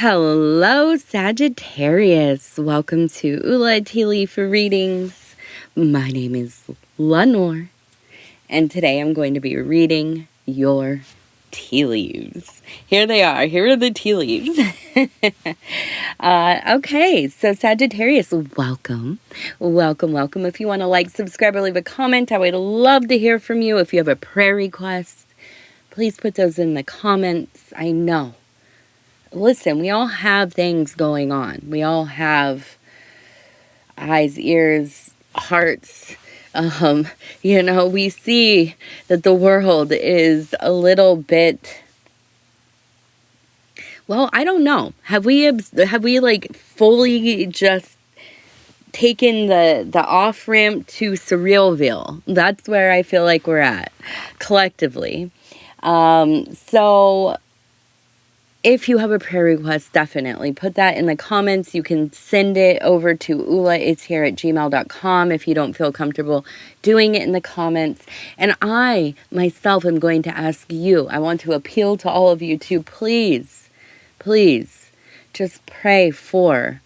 Hello, Sagittarius. Welcome to Ula Tea Leaf Readings. My name is Lenor, and today I'm going to be reading your tea leaves. Here they are. Here are the tea leaves. Okay, so Sagittarius, welcome. Welcome. If you want to like, subscribe, or leave a comment, I would love to hear from you. If you have a prayer request, please put those in the comments. I know. Listen, we all have things going on. We all have eyes, ears, hearts. We see that the world is a little bit, well, I don't know. Have we like fully just taken the off ramp to Surrealville? That's where I feel like we're at collectively. So if you have a prayer request, definitely put that in the comments. You can send it over to ulaitshere@gmail.com if you don't feel comfortable doing it in the comments. And I, myself, am going to ask you, I want to appeal to all of you to please, just pray for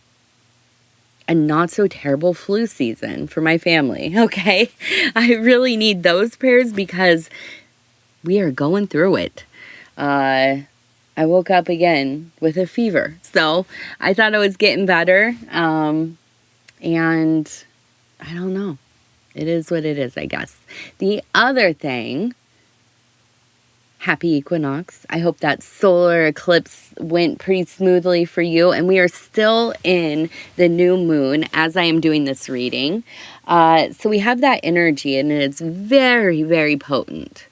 a not so terrible flu season for my family, okay? I really need those prayers because we are going through it. I woke up again with a fever, so I thought I was getting better, and I don't know. It is what it is, I guess. The other thing, happy equinox. I hope that solar eclipse went pretty smoothly for you, and we are still in the new moon as I am doing this reading. So we have that energy, and it's very, very potent.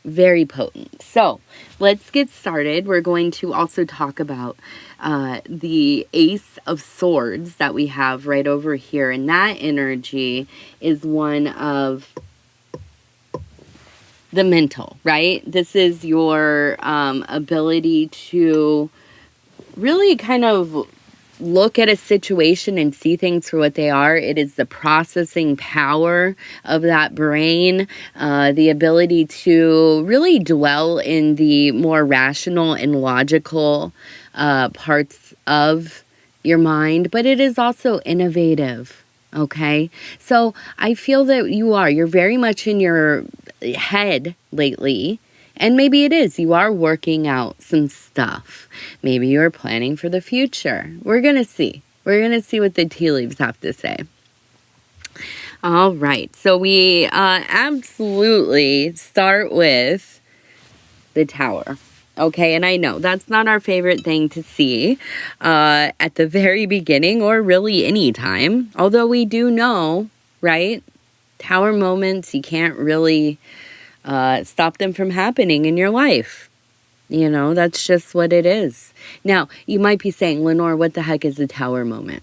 Very potent. So let's get started. We're going to also talk about the Ace of Swords that we have right over here. And that energy is one of the mental, right? This is your ability to really kind of look at a situation and see things for what they are. It is the processing power of that brain, the ability to really dwell in the more rational and logical parts of your mind, but it is also innovative, okay? So I feel that you're very much in your head lately. And maybe it is. You are working out some stuff. Maybe you're planning for the future. We're going to see. We're going to see what the tea leaves have to say. All right. So we absolutely start with the Tower. Okay. And I know that's not our favorite thing to see at the very beginning or really any time. Although we do know, right? Tower moments, you can't really stop them from happening in your life. You know, that's just what it is. Now, you might be saying, Lenore, what the heck is the Tower moment?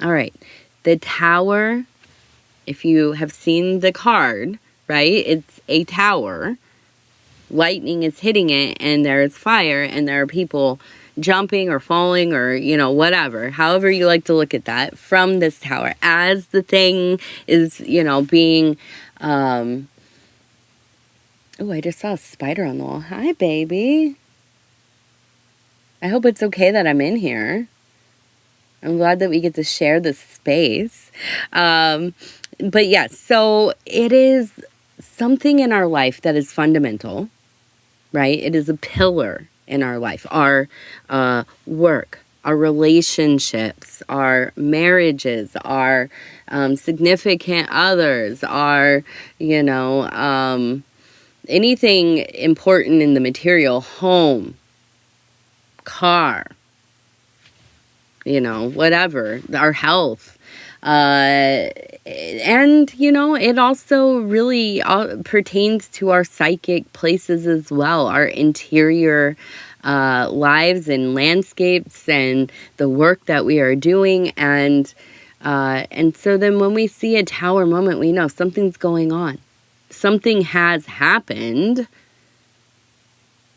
All right. The Tower, if you have seen the card, right, it's a tower. Lightning is hitting it, and there's fire, and there are people jumping or falling or, whatever. However you like to look at that from this tower. As the thing is, being oh, I just saw a spider on the wall. Hi, baby. I hope it's okay that I'm in here. I'm glad that we get to share this space. But yes, so it is something in our life that is fundamental, right? It is a pillar in our life. Our work, our relationships, our marriages, our significant others, our, anything important in the material, home, car, whatever, our health. And, it also really pertains to our psychic places as well, our interior lives and landscapes and the work that we are doing. And so then when we see a Tower moment, we know something's going on. Something has happened,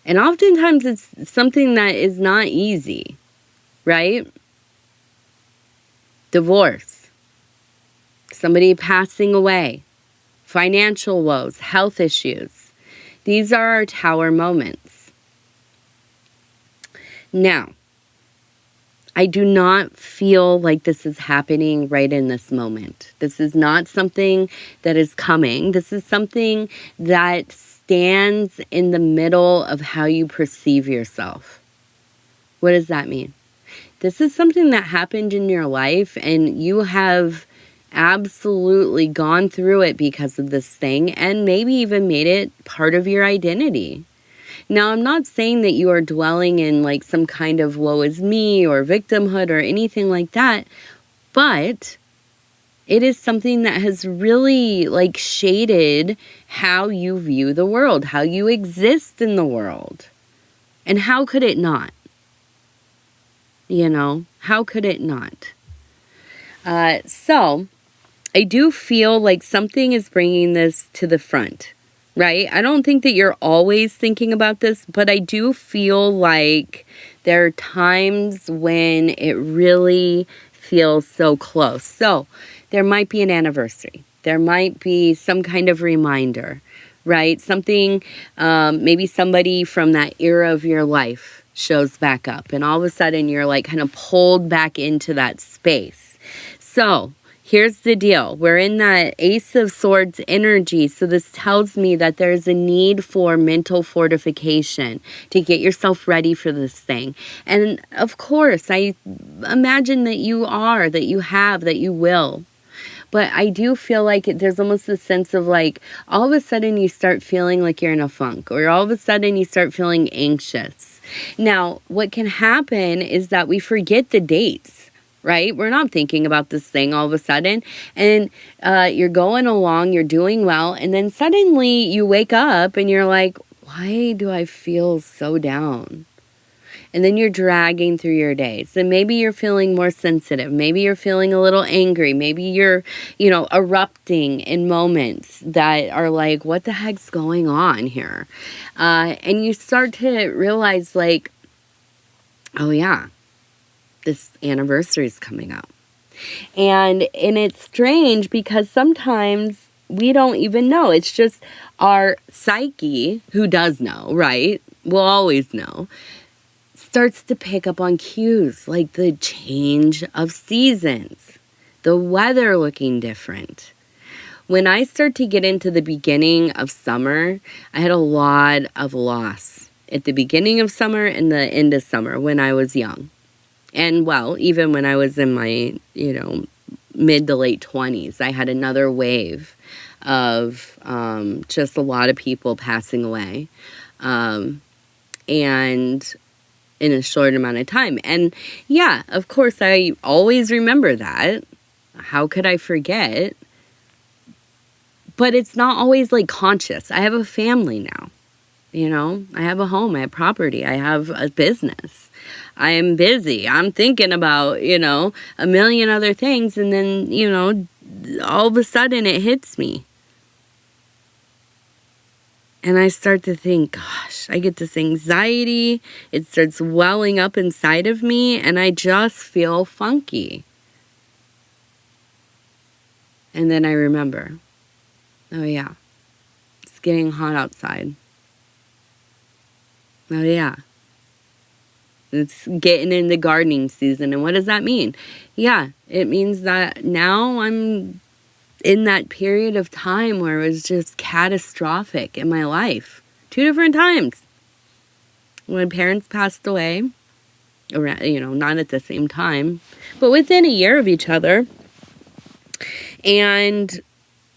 and oftentimes it's something that is not easy, right? Divorce, somebody passing away, financial woes, health issues. These are our Tower moments. Now, I do not feel like this is happening right in this moment. This is not something that is coming. This is something that stands in the middle of how you perceive yourself. What does that mean? This is something that happened in your life, and you have absolutely gone through it because of this thing, and maybe even made it part of your identity. Now, I'm not saying that you are dwelling in like some kind of woe is me or victimhood or anything like that, but it is something that has really like shaded how you view the world, how you exist in the world. And how could it not? You know, how could it not? So I do feel like something is bringing this to the front. Right? I don't think that you're always thinking about this, but I do feel like there are times when it really feels so close. So there might be an anniversary. There might be some kind of reminder, right? Something, maybe somebody from that era of your life shows back up, and all of a sudden you're like kind of pulled back into that space. So here's the deal. We're in that Ace of Swords energy. So this tells me that there's a need for mental fortification to get yourself ready for this thing. And of course, I imagine that you are, that you have, that you will. But I do feel like there's almost a sense of like, all of a sudden you start feeling like you're in a funk, or all of a sudden you start feeling anxious. Now, what can happen is that we forget the dates. Right? We're not thinking about this thing all of a sudden, and you're going along, you're doing well, and then suddenly you wake up and you're like, why do I feel so down? And then you're dragging through your days, and maybe you're feeling more sensitive, maybe you're feeling a little angry, maybe you're, erupting in moments that are like, what the heck's going on here? And you start to realize like, oh yeah, this anniversary is coming up. And it's strange because sometimes we don't even know. It's just our psyche, who does know, right? Will always know, starts to pick up on cues like the change of seasons, the weather looking different. When I start to get into the beginning of summer, I had a lot of loss at the beginning of summer and the end of summer when I was young. And well, even when I was in my, mid to late 20s, I had another wave of just a lot of people passing away. And in a short amount of time. And yeah, of course, I always remember that. How could I forget? But it's not always like conscious. I have a family now. I have a home, I have property, I have a business. I am busy. I'm thinking about, a million other things. And then, all of a sudden it hits me. And I start to think, gosh, I get this anxiety. It starts welling up inside of me. And I just feel funky. And then I remember, oh yeah, it's getting hot outside. Oh yeah. It's getting in the gardening season. And what does that mean? Yeah, it means that now I'm in that period of time where it was just catastrophic in my life. 2 different times. When parents passed away, around, not at the same time, but within a year of each other. And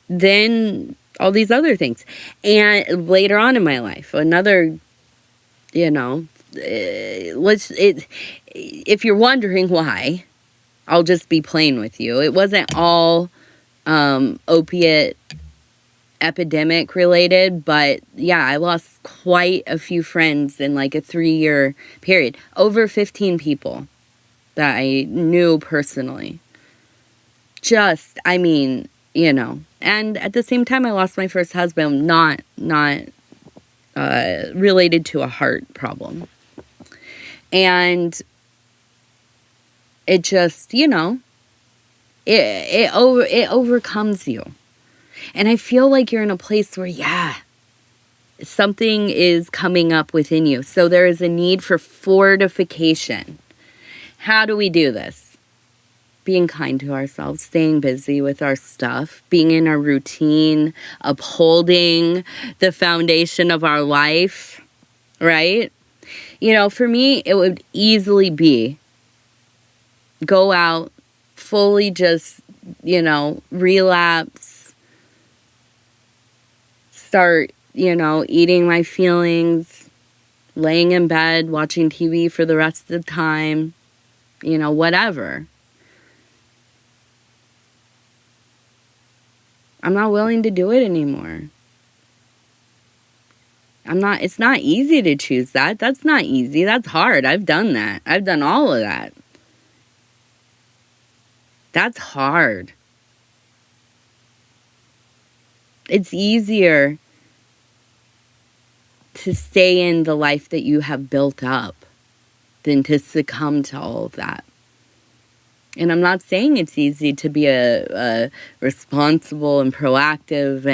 then all these other things. And later on in my life, another, if you're wondering why, I'll just be plain with you. It wasn't all opiate epidemic related, but yeah, I lost quite a few friends in like a 3-year period. Over 15 people that I knew personally. And at the same time, I lost my first husband, not related to a heart problem. And it just, it overcomes you. And I feel like you're in a place where, something is coming up within you. So there is a need for fortification. How do we do this? Being kind to ourselves, staying busy with our stuff, being in our routine, upholding the foundation of our life, right? You know, for me, it would easily be go out, fully just, you know, relapse, start, you know, eating my feelings, laying in bed, watching TV for the rest of the time, you know, whatever. I'm not willing to do it anymore. It's not easy to choose that. That's not easy. That's hard. I've done that. I've done all of that. That's hard. It's easier to stay in the life that you have built up than to succumb to all of that. And I'm not saying it's easy to be a responsible and proactive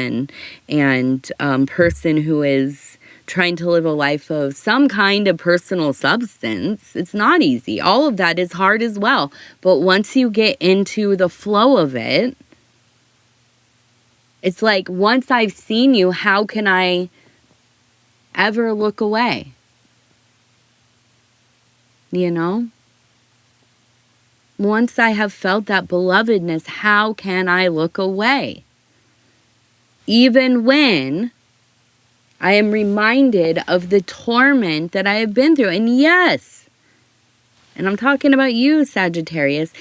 and person who is trying to live a life of some kind of personal substance. It's not easy. All of that is hard as well. But once you get into the flow of it, it's like, once I've seen you, how can I ever look away? You know? Once I have felt that belovedness, how can I look away? Even when I am reminded of the torment that I have been through. And yes, and I'm talking about you, Sagittarius,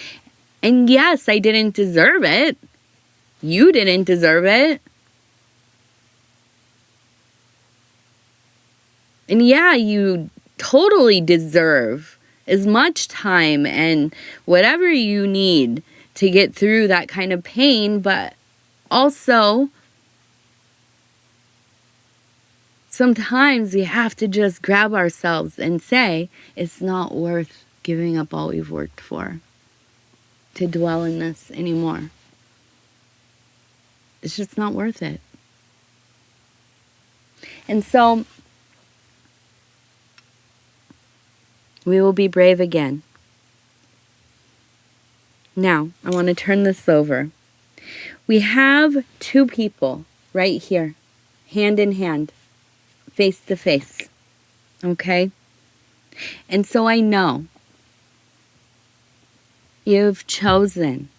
and yes, I didn't deserve it. You didn't deserve it. And yeah, you totally deserve as much time and whatever you need to get through that kind of pain, but also sometimes we have to just grab ourselves and say, it's not worth giving up all we've worked for to dwell in this anymore. It's just not worth it. And so we will be brave again. Now, I want to turn this over. We have two people right here, hand in hand, face to face. Okay? And so I know you've chosen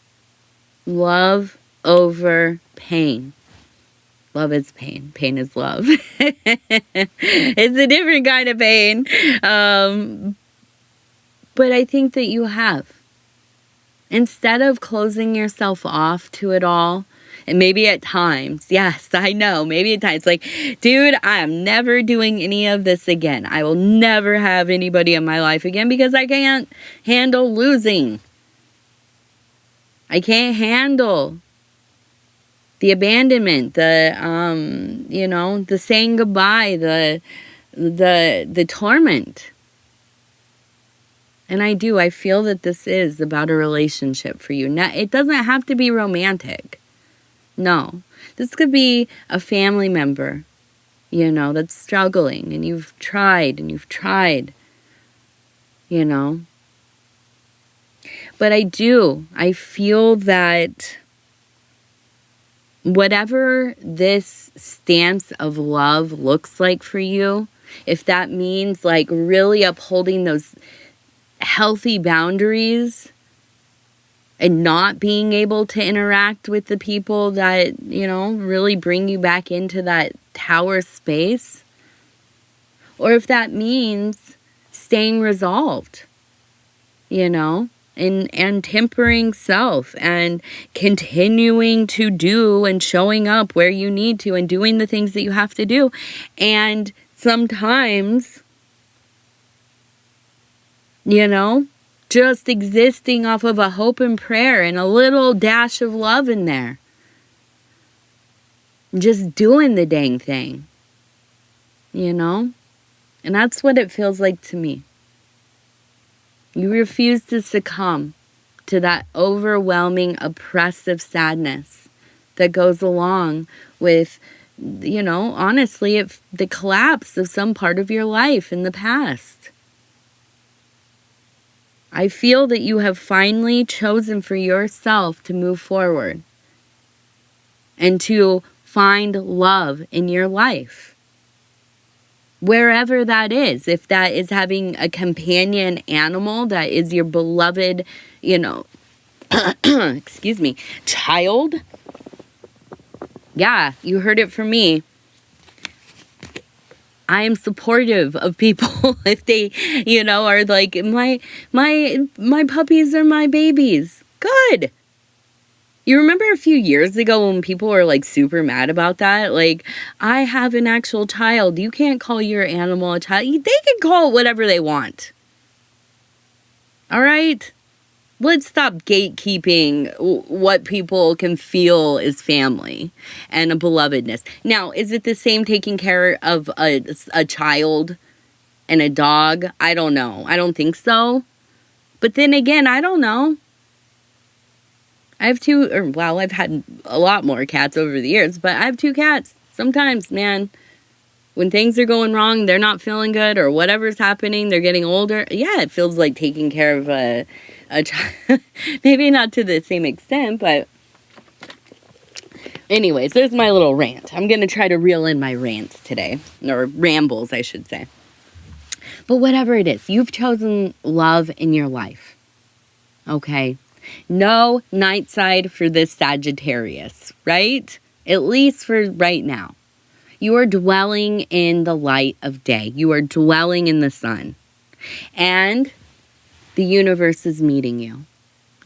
love over pain. Love is pain. Pain is love. It's a different kind of pain. But I think that you have. Instead of closing yourself off to it all, and maybe at times, yes, I know, maybe at times, like, dude, I am never doing any of this again. I will never have anybody in my life again because I can't handle losing. I can't handle the abandonment, the saying goodbye, the torment. And I feel that this is about a relationship for you. Now, it doesn't have to be romantic. No. This could be a family member, that's struggling, and you've tried, But I feel that whatever this stance of love looks like for you, if that means like really upholding those healthy boundaries and not being able to interact with the people that, really bring you back into that tower space, or if that means staying resolved, and tempering self and continuing to do and showing up where you need to and doing the things that you have to do. And sometimes, just existing off of a hope and prayer and a little dash of love in there. Just doing the dang thing, And that's what it feels like to me. You refuse to succumb to that overwhelming, oppressive sadness that goes along with, honestly, the collapse of some part of your life in the past. I feel that you have finally chosen for yourself to move forward and to find love in your life. Wherever that is, if that is having a companion animal that is your beloved, excuse me, child. Yeah, you heard it from me. I am supportive of people if they, are like, my puppies are my babies. Good. You remember a few years ago when people were like super mad about that? Like, I have an actual child. You can't call your animal a child. They can call it whatever they want. All right? Let's stop gatekeeping what people can feel is family and a belovedness. Now, is it the same taking care of a child and a dog? I don't know. I don't think so. But then again, I don't know. I have I've had a lot more cats over the years, but I have 2 cats. Sometimes, man, when things are going wrong, they're not feeling good or whatever's happening, they're getting older. Yeah, it feels like taking care of a child. Maybe not to the same extent, but anyways, there's my little rant. I'm going to try to reel in my rants today, or rambles, I should say. But whatever it is, you've chosen love in your life, okay? No night side for this Sagittarius, right? At least for right now. You are dwelling in the light of day. You are dwelling in the sun. And the universe is meeting you,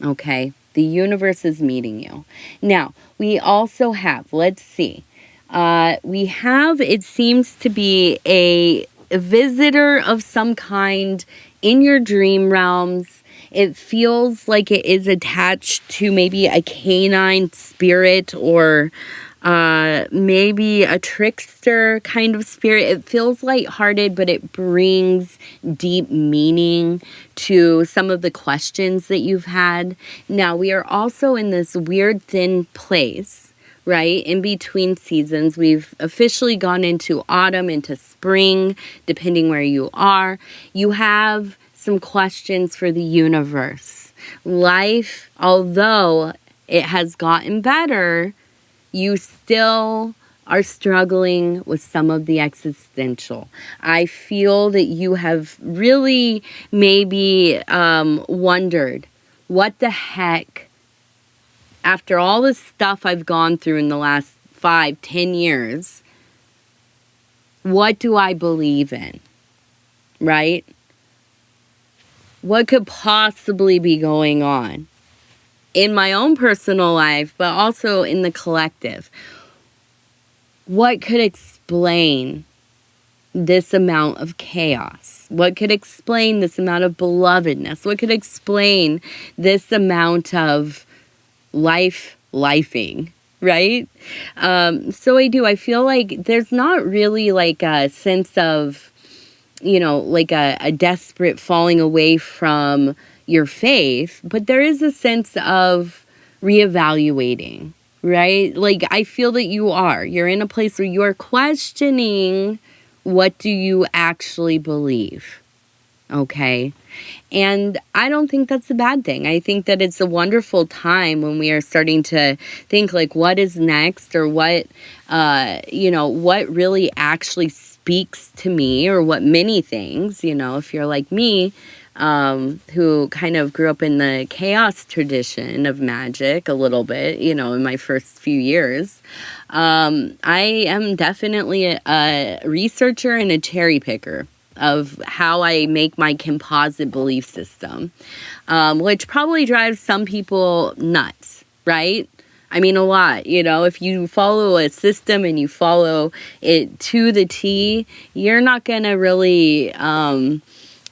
okay? The universe is meeting you. Now, we also have, let's see. We have, it seems to be a visitor of some kind in your dream realms. It feels like it is attached to maybe a canine spirit or maybe a trickster kind of spirit. It feels lighthearted, but it brings deep meaning to some of the questions that you've had. Now, we are also in this weird thin place, right? In between seasons. We've officially gone into autumn, into spring, depending where you are. You have some questions for the universe. Life, although it has gotten better, you still are struggling with some of the existential. I feel that you have really maybe wondered, what the heck, after all the stuff I've gone through in the last 5-10 years, what do I believe in, right? What could possibly be going on in my own personal life, but also in the collective? What could explain this amount of chaos? What could explain this amount of belovedness? What could explain this amount of lifing, right? So I feel like there's not really like a sense of, like a desperate falling away from your faith, but there is a sense of reevaluating, right? Like, I feel that you're in a place where you are questioning, what do you actually believe? Okay. And I don't think that's a bad thing. I think that it's a wonderful time when we are starting to think like, what is next, or what really actually speaks to me, or what many things, if you're like me, who kind of grew up in the chaos tradition of magic a little bit, in my first few years. I am definitely a researcher and a cherry picker of how I make my composite belief system, which probably drives some people nuts, right? I mean, a lot, if you follow a system and you follow it to the T, you're not going to really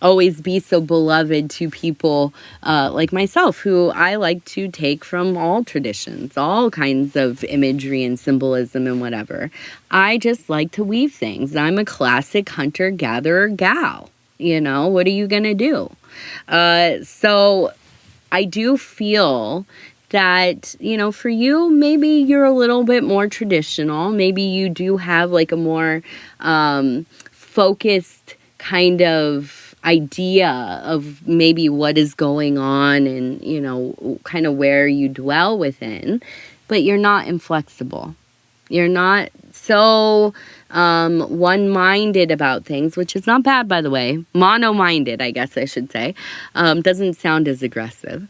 always be so beloved to people like myself, who I like to take from all traditions, all kinds of imagery and symbolism and whatever. I just like to weave things. I'm a classic hunter-gatherer gal. What are you going to do? So I do feel that, for you, maybe you're a little bit more traditional. Maybe you do have like a more focused kind of idea of maybe what is going on and, you know, kind of where you dwell within, but you're not inflexible. You're not so one-minded about things, which is not bad, by the way. Mono-minded, I guess I should say. Doesn't sound as aggressive.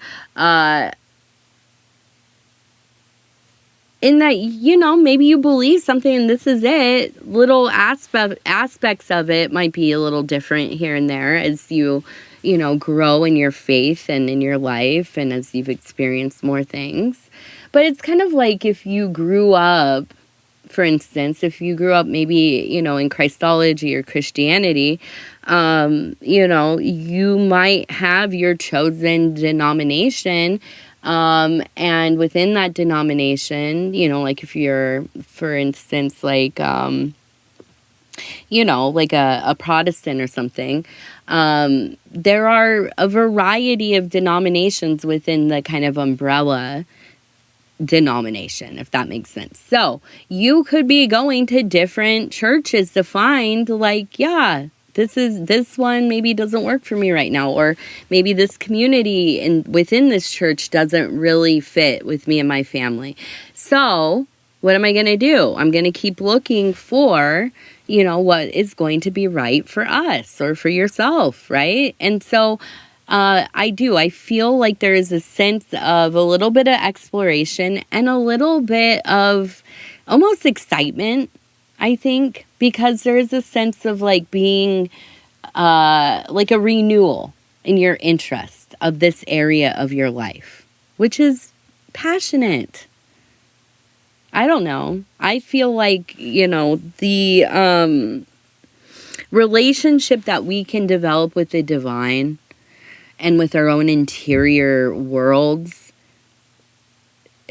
In that, you know, maybe you believe something and this is it. Little aspects of it might be a little different here and there as you know, grow in your faith and in your life and as you've experienced more things. But it's kind of like if you grew up, for instance, if you grew up maybe, you know, in Christology or Christianity, you know, you might have your chosen denomination. And within that denomination, you know, like if you're, for instance, like, you know, like a Protestant or something, there are a variety of denominations within the kind of umbrella denomination, if that makes sense. So you could be going to different churches to find like, yeah, this one maybe doesn't work for me right now, or maybe this community and within this church doesn't really fit with me and my family. So what am I going to do? I'm going to keep looking for, you know, what is going to be right for us or for yourself, right? And so I feel like there is a sense of a little bit of exploration and a little bit of almost excitement, I think, because there is a sense of like being like a renewal in your interest of this area of your life, which is passionate. I don't know. I feel like, you know, the relationship that we can develop with the divine and with our own interior worlds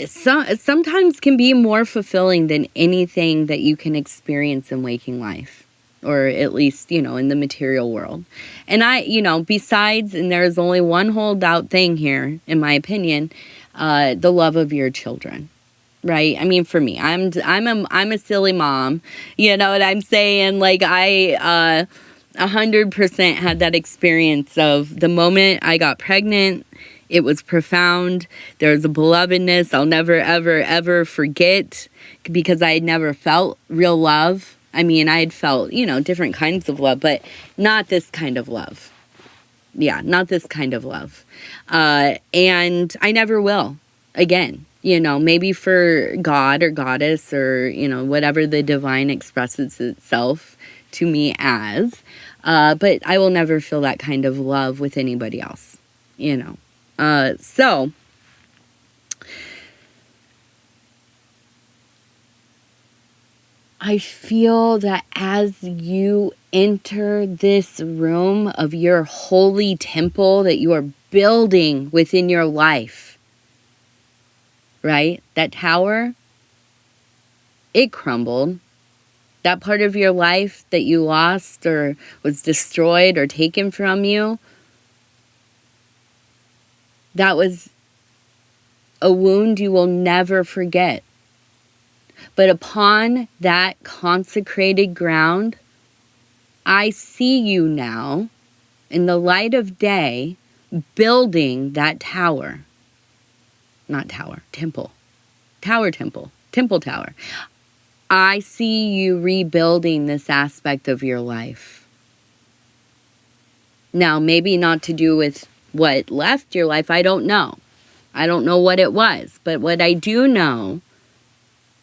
sometimes can be more fulfilling than anything that you can experience in waking life, or at least, you know, in the material world. And you know, besides, and there's only one holdout thing here, in my opinion, the love of your children. Right? I mean, for me, I'm a silly mom. You know what I'm saying? Like, I 100% had that experience of the moment I got pregnant. It was profound. There's a belovedness I'll never, ever, ever forget, because I had never felt real love. I mean, I had felt, you know, different kinds of love, but not this kind of love. Yeah, not this kind of love. And I never will again. You know, maybe for God or goddess or, you know, whatever the divine expresses itself to me as. But I will never feel that kind of love with anybody else, you know. So I feel that as you enter this room of your holy temple that you are building within your life, right? That tower, it crumbled. That part of your life that you lost or was destroyed or taken from you, that was a wound you will never forget. But upon that consecrated ground, I see you now in the light of day building that tower. Not tower, temple. Temple tower. I see you rebuilding this aspect of your life. Now, maybe not to do with what left your life, I don't know. I don't know what it was. But what I do know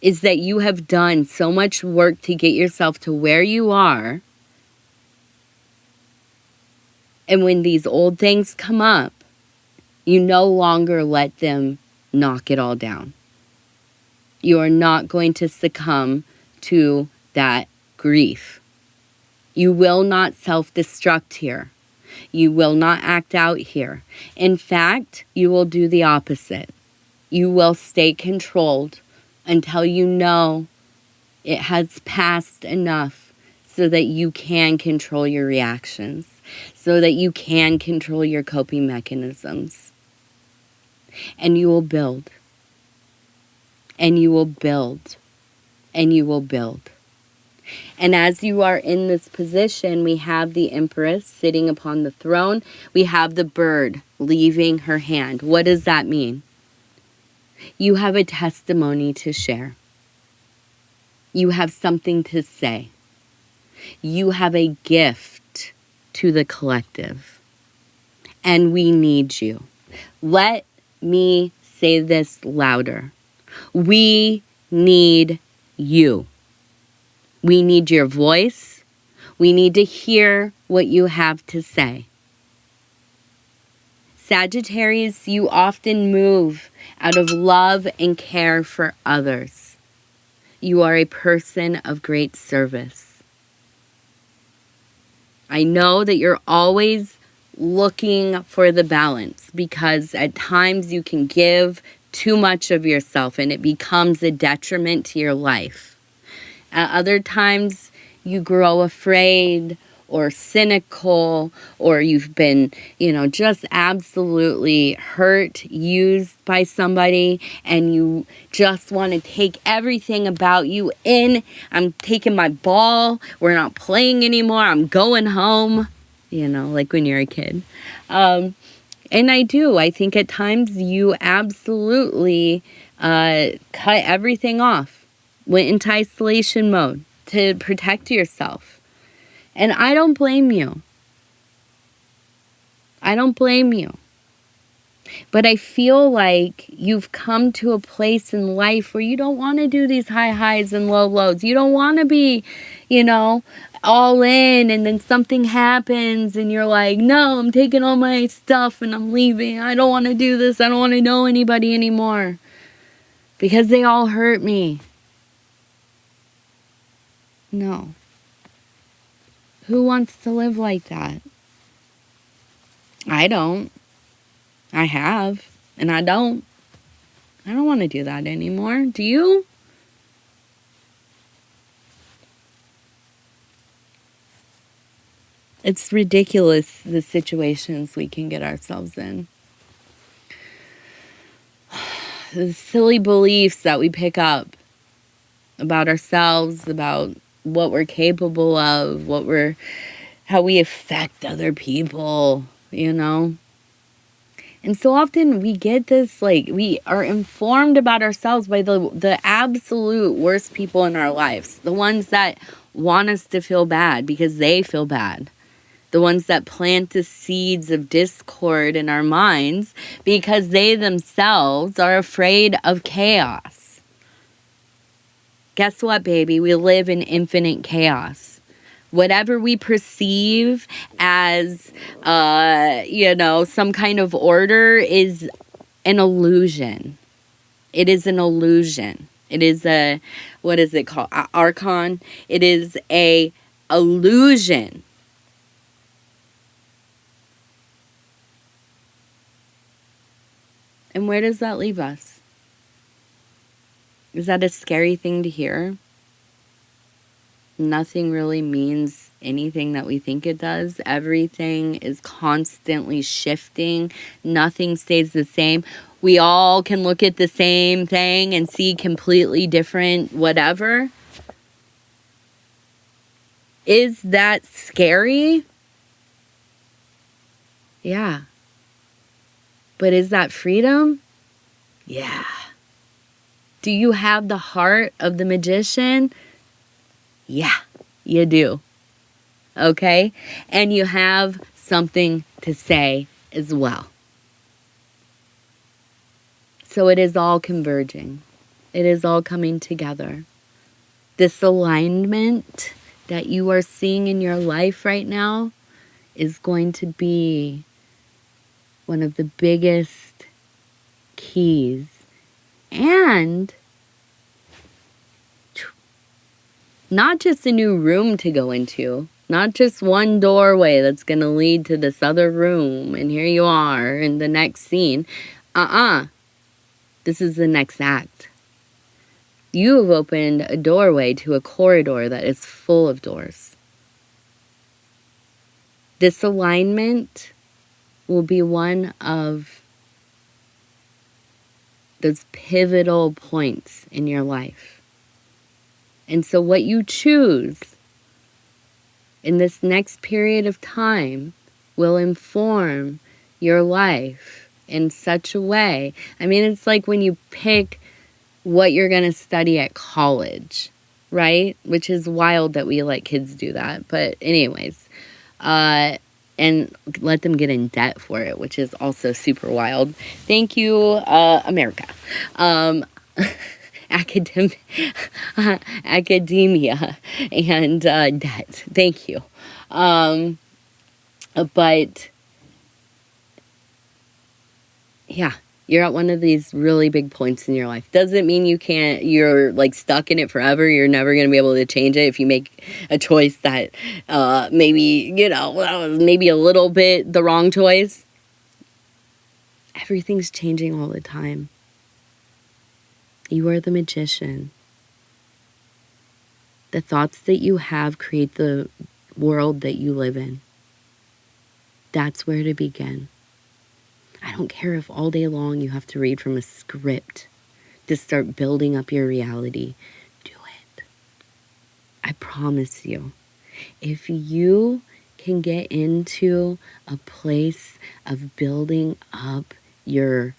is that you have done so much work to get yourself to where you are. And when these old things come up, you no longer let them knock it all down. You are not going to succumb to that grief. You will not self-destruct here. You will not act out here. In fact, you will do the opposite. You will stay controlled until you know it has passed enough so that you can control your reactions, so that you can control your coping mechanisms. And you will build. And you will build. And you will build. And as you are in this position, we have the Empress sitting upon the throne. We have the bird leaving her hand. What does that mean? You have a testimony to share. You have something to say. You have a gift to the collective. And we need you. Let me say this louder. We need you. We need your voice. We need to hear what you have to say. Sagittarius, you often move out of love and care for others. You are a person of great service. I know that you're always looking for the balance because at times you can give too much of yourself and it becomes a detriment to your life. At other times you grow afraid or cynical, or you've been, just absolutely hurt, used by somebody, and you just want to take everything about you in. I'm taking my ball. We're not playing anymore. I'm going home, like when you're a kid. And I think at times you absolutely cut everything off, went into isolation mode to protect yourself. And I don't blame you. I don't blame you. But I feel like you've come to a place in life where you don't want to do these high highs and low lows. You don't want to be, all in, and then something happens and you're like, no, I'm taking all my stuff and I'm leaving. I don't want to do this. I don't want to know anybody anymore because they all hurt me. No. Who wants to live like that? I don't. I have, and I don't. I don't want to do that anymore. Do you? It's ridiculous the situations we can get ourselves in. The silly beliefs that we pick up about ourselves, about what we're capable of, how we affect other people, And so often we get this, we are informed about ourselves by the absolute worst people in our lives. The ones that want us to feel bad because they feel bad. The ones that plant the seeds of discord in our minds because they themselves are afraid of chaos. Guess what, baby? We live in infinite chaos. Whatever we perceive as, some kind of order is an illusion. It is an illusion. It is what is it called? Archon. It is a illusion. And where does that leave us? Is that a scary thing to hear? Nothing really means anything that we think it does. Everything is constantly shifting. Nothing stays the same. We all can look at the same thing and see completely different whatever. Is that scary? Yeah. But is that freedom? Yeah. Do you have the heart of the magician? Yeah, you do. Okay? And you have something to say as well. So it is all converging. It is all coming together. This alignment that you are seeing in your life right now is going to be one of the biggest keys. And not just a new room to go into, not just one doorway that's going to lead to this other room, and here you are in the next scene. This is the next act. You have opened a doorway to a corridor that is full of doors. This alignment will be one of those pivotal points in your life. And so what you choose in this next period of time will inform your life in such a way. I mean, it's like when you pick what you're going to study at college, right? Which is wild that we let kids do that. But anyways, and let them get in debt for it, which is also super wild. Thank you, America. Academia and debt. Thank you. But yeah, you're at one of these really big points in your life. Doesn't mean you're like stuck in it forever. You're never going to be able to change it if you make a choice that maybe, that was maybe a little bit the wrong choice. Everything's changing all the time. You are the magician. The thoughts that you have create the world that you live in. That's where to begin. I don't care if all day long you have to read from a script to start building up your reality. Do it. I promise you. If you can get into a place of building up your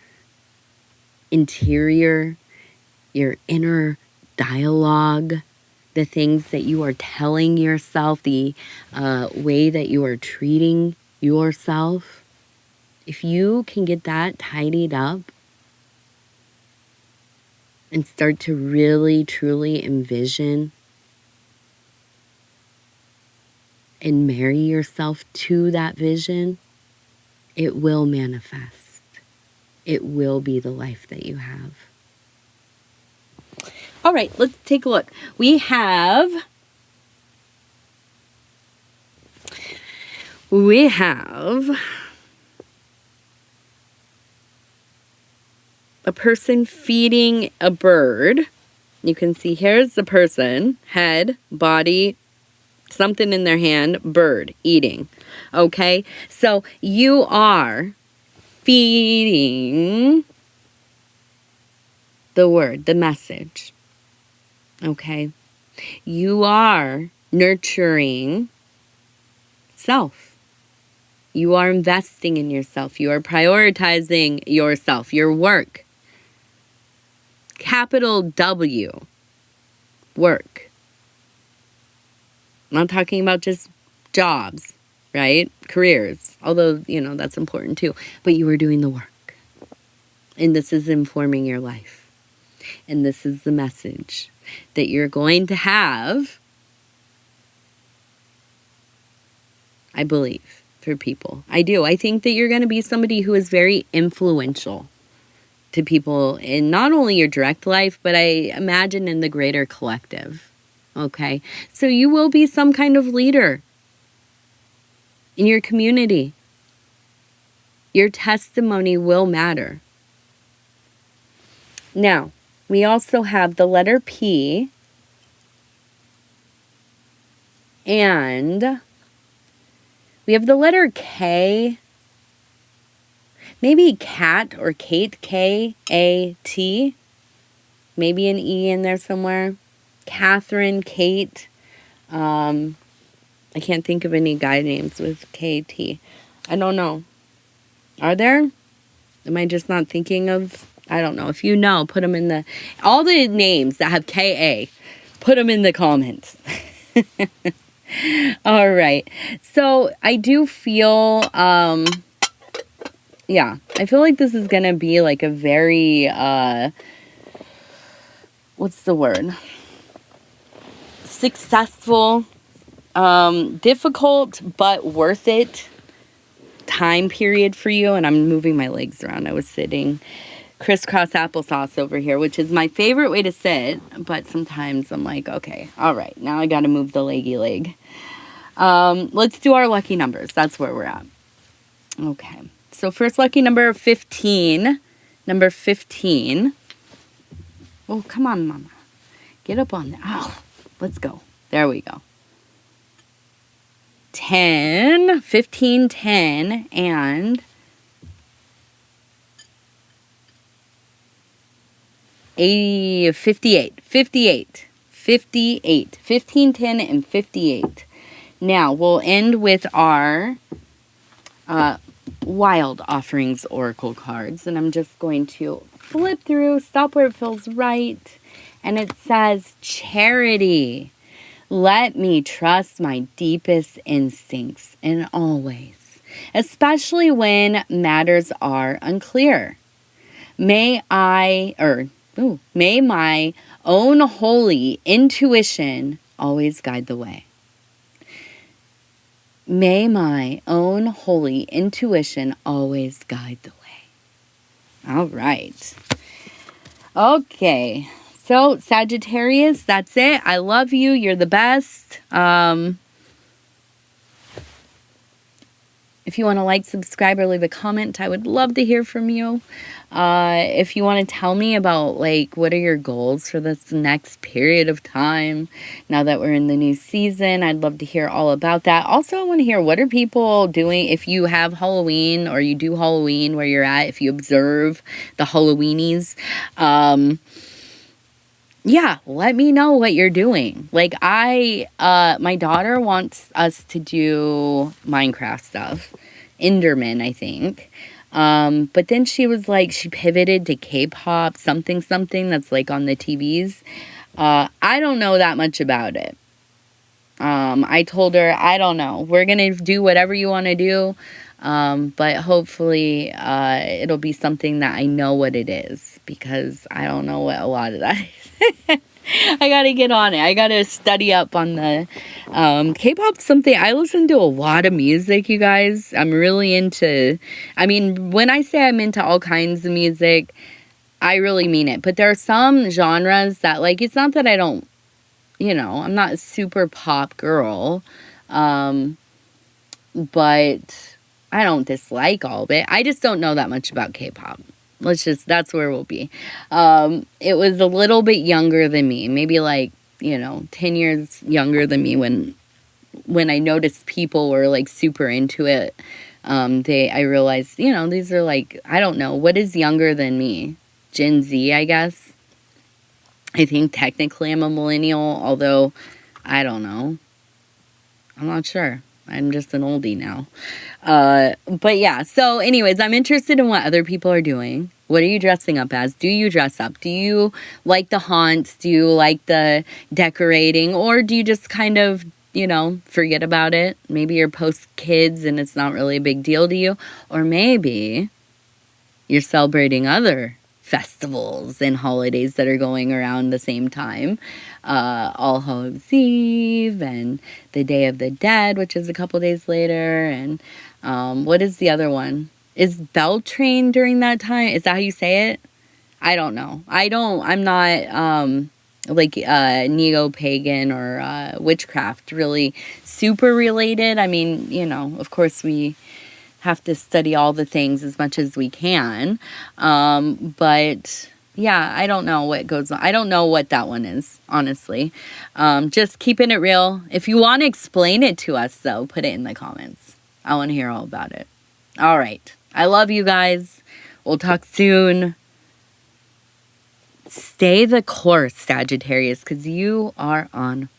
interior, your inner dialogue, the things that you are telling yourself, the way that you are treating yourself, if you can get that tidied up and start to really, truly envision and marry yourself to that vision, it will manifest. It will be the life that you have. All right, let's take a look. We have a person feeding a bird. You can see here's the person, head, body, something in their hand, bird, eating. Okay, so you are feeding the word, the message. Okay, you are nurturing self. You are investing in yourself. You are prioritizing yourself, your work. Capital W, work. I'm not talking about just jobs, right? Careers, although, that's important too. But you are doing the work. And this is informing your life. And this is the message that you're going to have, I believe, for people. I do. I think that you're going to be somebody who is very influential to people in not only your direct life, but I imagine in the greater collective. Okay? So you will be some kind of leader in your community. Your testimony will matter. Now, we also have the letter P, and we have the letter K, maybe Cat or Kate, K-A-T, maybe an E in there somewhere. Catherine, Kate, I can't think of any guy names with K-T. I don't know. Are there? Am I just not thinking of? I don't know. If you know, put them in all the names that have K-A, put them in the comments. All right. So I do feel, I feel like this is going to be like a very, what's the word? Successful, difficult, but worth it time period for you. And I'm moving my legs around. I was sitting crisscross applesauce over here, which is my favorite way to sit, but sometimes I'm like, okay, all right, now I got to move the leggy leg. Let's do our lucky numbers. That's where we're at. Okay, so first lucky number 15. Number 15. Oh, come on, Mama. Get up on there. Oh, let's go. There we go. 10, 15, 10, and 58. 58. 58. 15, 10, and 58. Now, we'll end with our Wild Offerings Oracle cards. And I'm just going to flip through, stop where it feels right. And it says, Charity. Let me trust my deepest instincts and always, especially when matters are unclear. May my own holy intuition always guide the way. May my own holy intuition always guide the way. All right. Okay. So, Sagittarius, that's it. I love you. You're the best. If you want to like, subscribe, or leave a comment, I would love to hear from you. If you want to tell me about, like, what are your goals for this next period of time now that we're in the new season, I'd love to hear all about that. Also, I want to hear, what are people doing if you have Halloween or you do Halloween where you're at, if you observe the Halloweenies. Yeah, let me know what you're doing. Like, my daughter wants us to do Minecraft stuff. Enderman, I think. But then she was like, she pivoted to K-pop, something that's like on the TVs. I don't know that much about it. I told her, I don't know. We're going to do whatever you want to do. But hopefully, it'll be something that I know what it is, because I don't know what a lot of that is. I gotta get on it. I gotta study up on the K-pop. Something I listen to a lot of music, you guys. I'm really into, I mean, when I say I'm into all kinds of music, I really mean it. But there are some genres that, like, it's not that I don't, I'm not a super pop girl, but I don't dislike all of it. I just don't know that much about K-pop. That's where we'll be. It was a little bit younger than me, maybe like, 10 years younger than me when I noticed people were like super into it. I realized, these are like, I don't know, what is younger than me? Gen Z, I guess. I think technically I'm a millennial, although I don't know. I'm not sure. I'm just an oldie now. But yeah, so anyways, I'm interested in what other people are doing. What are you dressing up as? Do you dress up? Do you like the haunts? Do you like the decorating? Or do you just kind of, forget about it? Maybe you're post-kids and it's not really a big deal to you. Or maybe you're celebrating other festivals and holidays that are going around the same time. All Hallows Eve and the Day of the Dead, which is a couple days later. And what is the other one? Is Beltane during that time? Is that how you say it? I don't know. I'm not neo-pagan or witchcraft really super related. I mean, of course we have to study all the things as much as we can. But yeah, I don't know what goes on. I don't know what that one is, honestly. Just keeping it real. If you want to explain it to us, though, put it in the comments. I want to hear all about it. All right. I love you guys. We'll talk soon. Stay the course, Sagittarius, because you are on